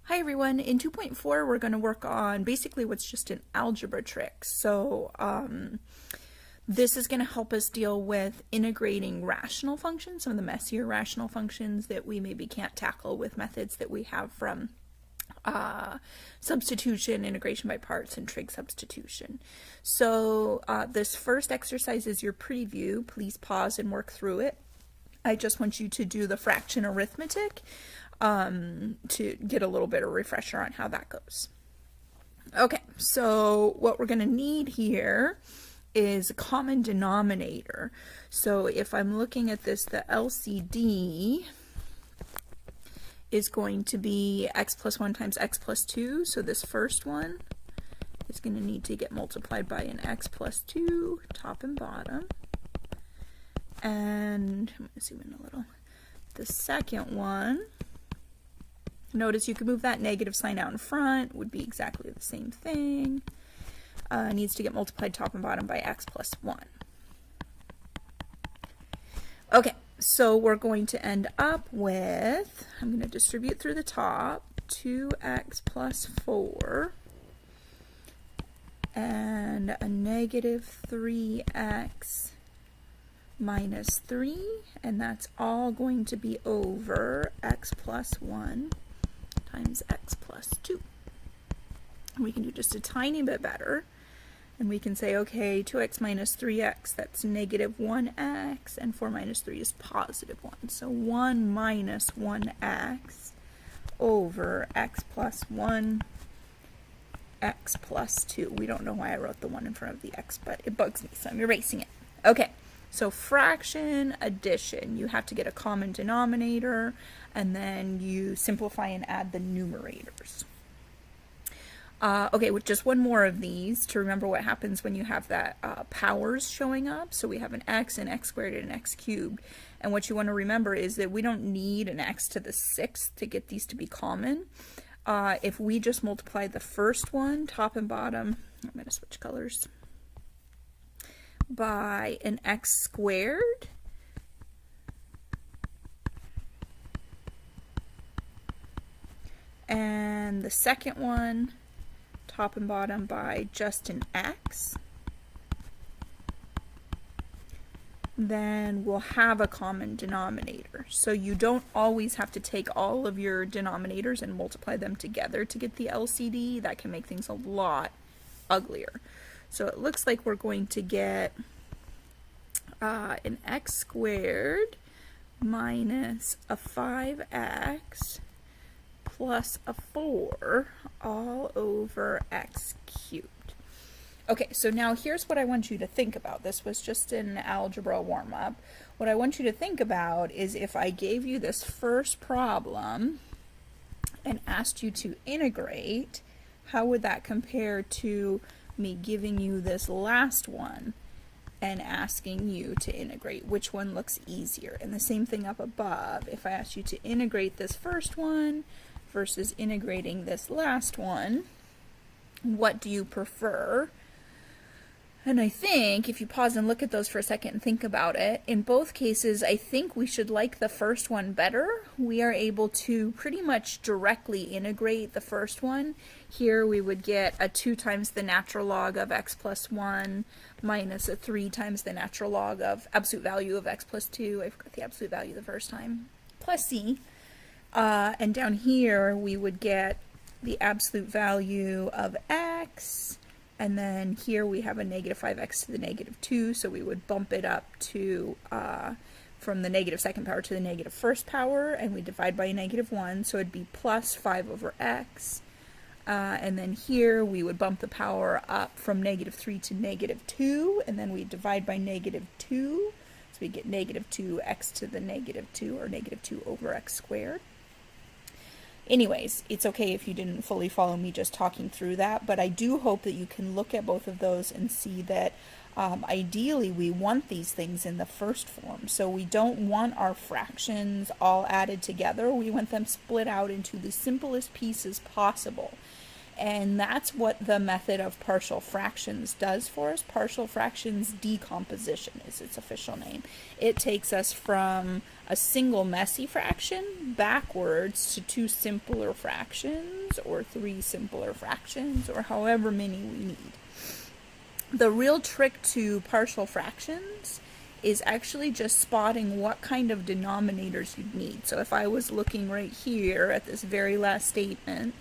Hi everyone, in 2.4 we're going to work on basically what's just an algebra trick. So this is going to help us deal with integrating rational functions, some of the messier rational functions that we maybe can't tackle with methods that we have from substitution, integration by parts, and trig substitution. So this first exercise is your preview. Please pause and work through it. I just want you to do the fraction arithmetic to get a little bit of a refresher on how that goes. Okay, so what we're going to need here is a common denominator. So if I'm looking at this, the LCD is going to be x plus 1 times x plus 2. So this first one is going to need to get multiplied by an x plus 2, top and bottom. And I'm going to zoom in a little. The second one, notice you can move that negative sign out in front, would be exactly the same thing. Needs to get multiplied top and bottom by x plus 1. Okay, so we're going to end up with, I'm going to distribute through the top, 2x plus 4 and a negative 3x minus 3, and that's all going to be over x plus 1 times x plus 2. And we can do just a tiny bit better, and we can say, okay, 2x minus 3x, that's negative 1x, and 4 minus 3 is positive 1. So 1 minus 1x over x plus 1, x plus 2. We don't know why I wrote the 1 in front of the x, but it bugs me, so I'm erasing it. Okay. So fraction addition, you have to get a common denominator, and then you simplify and add the numerators. Okay, with just one more of these to remember what happens when you have that powers showing up. So we have an x, an x squared, and an x cubed. And what you want to remember is that we don't need an x to the 6th to get these to be common. If we just multiply the first one, top and bottom, I'm going to switch colors, by an x squared, and the second one, top and bottom, by just an x, then we'll have a common denominator. So you don't always have to take all of your denominators and multiply them together to get the LCD. That can make things a lot uglier. So it looks like we're going to get an x squared minus a 5x plus a 4 all over x cubed. Okay, so now here's what I want you to think about. This was just an algebra warm-up. What I want you to think about is if I gave you this first problem and asked you to integrate, how would that compare to me giving you this last one and asking you to integrate? Which one looks easier? And the same thing up above. If I asked you to integrate this first one versus integrating this last one, what do you prefer? And I think if you pause and look at those for a second and think about it, in both cases, I think we should like the first one better. We are able to pretty much directly integrate the first one. Here we would get a 2 times the natural log of x plus 1 minus a 3 times the natural log of absolute value of x plus 2. I forgot the absolute value the first time. Plus c. And down here we would get the absolute value of x. And then here we have a negative 5x to the negative 2, so we would bump it up to from the negative second power to the negative first power, and we divide by a negative 1, so it'd be plus 5 over x. And then here we would bump the power up from negative 3 to negative 2, and then we divide by negative 2, so we get negative 2x to the negative 2, or negative 2 over x squared. Anyways, it's okay if you didn't fully follow me just talking through that, but I do hope that you can look at both of those and see that ideally we want these things in the first form. So we don't want our fractions all added together. We want them split out into the simplest pieces possible. And that's what the method of partial fractions does for us. Partial fractions decomposition is its official name. It takes us from a single messy fraction backwards to two simpler fractions fractions or 3 simpler fractions or however many we need. The real trick to partial fractions is actually just spotting what kind of denominators you'd need. So if I was looking right here at this very last statement,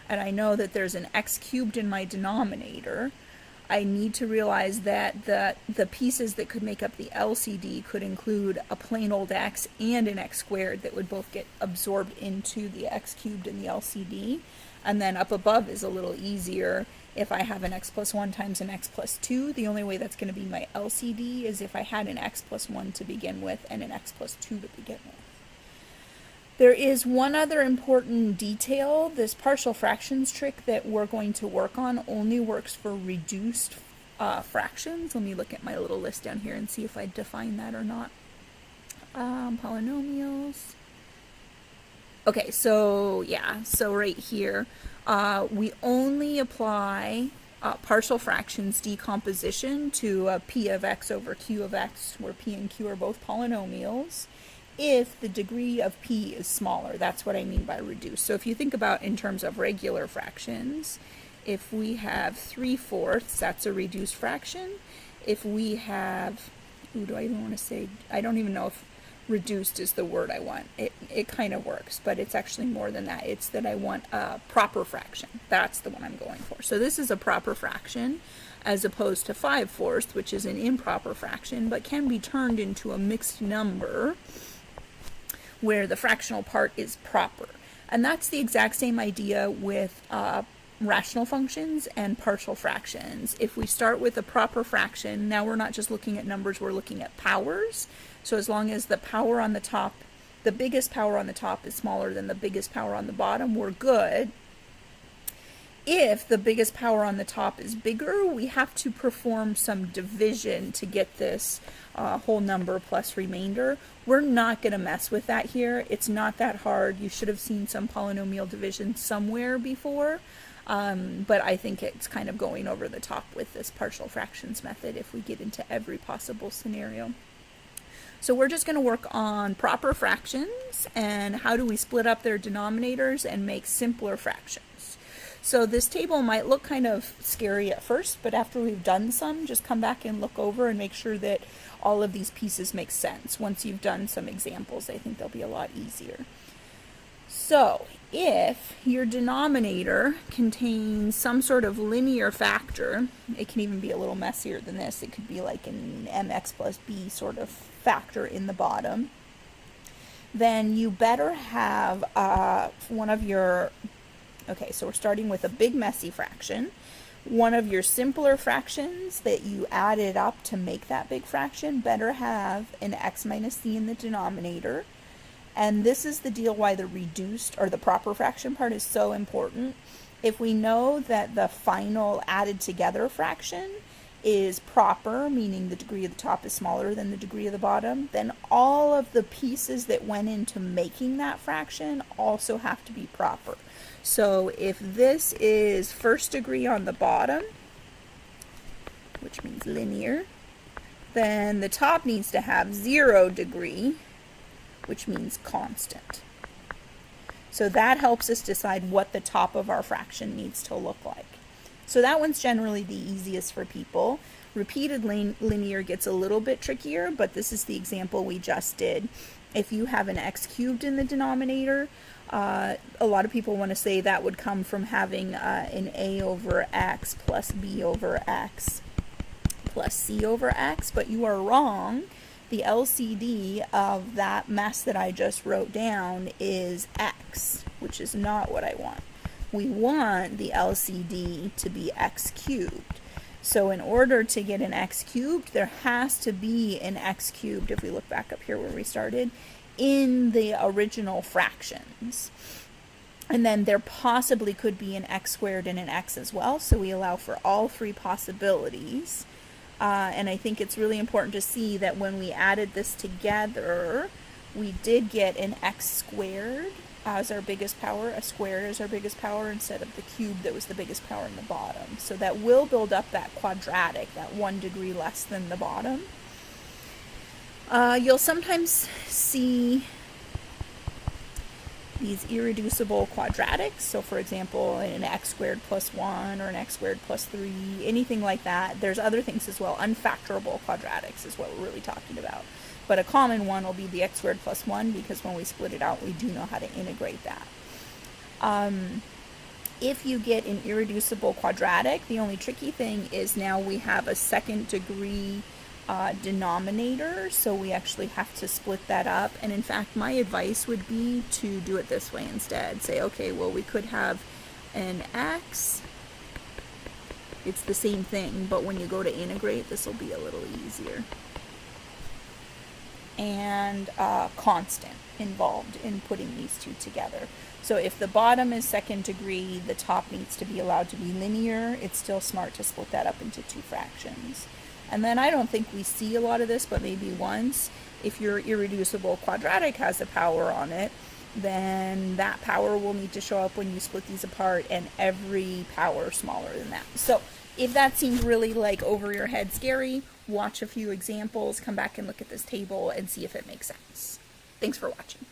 and I know that there's an x cubed in my denominator, I need to realize that the pieces that could make up the LCD could include a plain old x and an x squared that would both get absorbed into the x cubed in the LCD. And then up above is a little easier. If I have an x plus 1 times an x plus 2, the only way that's going to be my LCD is if I had an x plus 1 to begin with and an x plus 2 to begin with. There is one other important detail. This partial fractions trick that we're going to work on only works for reduced fractions. Let me look at my little list down here and see if I define that or not. Polynomials. Okay, so yeah, so right here, we only apply partial fractions decomposition to p of x over q of x, where p and q are both polynomials, if the degree of p is smaller. That's what I mean by reduced. So if you think about in terms of regular fractions, if we have 3/4, that's a reduced fraction. If we have, do I even want to say, I don't even know if reduced is the word I want. It kind of works, but it's actually more than that. It's that I want a proper fraction. That's the one I'm going for. So this is a proper fraction as opposed to 5/4, which is an improper fraction, but can be turned into a mixed number where the fractional part is proper. And that's the exact same idea with rational functions and partial fractions. If we start with a proper fraction, now we're not just looking at numbers, we're looking at powers. So as long as the power on the top, the biggest power on the top is smaller than the biggest power on the bottom, we're good. If the biggest power on the top is bigger, we have to perform some division to get this whole number plus remainder. We're not going to mess with that here. It's not that hard. You should have seen some polynomial division somewhere before, but I think it's kind of going over the top with this partial fractions method if we get into every possible scenario. So we're just going to work on proper fractions and how do we split up their denominators and make simpler fractions. So this table might look kind of scary at first, but after we've done some, just come back and look over and make sure that all of these pieces make sense. Once you've done some examples, I think they'll be a lot easier. So if your denominator contains some sort of linear factor, it can even be a little messier than this. It could be like an mx plus b sort of factor in the bottom, then you better have one of your, okay, so we're starting with a big messy fraction. One of your simpler fractions that you added up to make that big fraction better have an x minus c in the denominator. And this is the deal why the reduced or the proper fraction part is so important. If we know that the final added together fraction is proper, meaning the degree of the top is smaller than the degree of the bottom, then all of the pieces that went into making that fraction also have to be proper. So if this is first degree on the bottom, which means linear, then the top needs to have 0 degree, which means constant. So that helps us decide what the top of our fraction needs to look like. So that one's generally the easiest for people. Repeated linear gets a little bit trickier, but this is the example we just did. If you have an x cubed in the denominator, a lot of people want to say that would come from having an a over x plus b over x plus c over x, but you are wrong. The LCD of that mess that I just wrote down is x, which is not what I want. We want the LCD to be x cubed. So in order to get an x cubed, there has to be an x cubed, if we look back up here where we started, in the original fractions. And then there possibly could be an x squared and an x as well, so we allow for all 3 possibilities. And I think it's really important to see that when we added this together, we did get an x squared as our biggest power, a square as our biggest power, instead of the cube that was the biggest power in the bottom. So that will build up that quadratic, that 1 degree less than the bottom. You'll sometimes see these irreducible quadratics. So for example, an x squared plus 1 or an x squared plus 3, anything like that. There's other things as well. Unfactorable quadratics is what we're really talking about. But a common one will be the x squared plus 1, because when we split it out, we do know how to integrate that. If you get an irreducible quadratic, the only tricky thing is now we have a second degree denominator, so we actually have to split that up. And in fact, my advice would be to do it this way instead. Say, okay, well, we could have an x. It's the same thing, but when you go to integrate, this will be a little easier. And constant involved in putting these two together. So if the bottom is second degree, the top needs to be allowed to be linear. It's still smart to split that up into two fractions. And then I don't think we see a lot of this, but maybe once, if your irreducible quadratic has a power on it, then that power will need to show up when you split these apart, and every power smaller than that. So if that seems really like over your head scary, watch a few examples, come back and look at this table and see if it makes sense. Thanks for watching.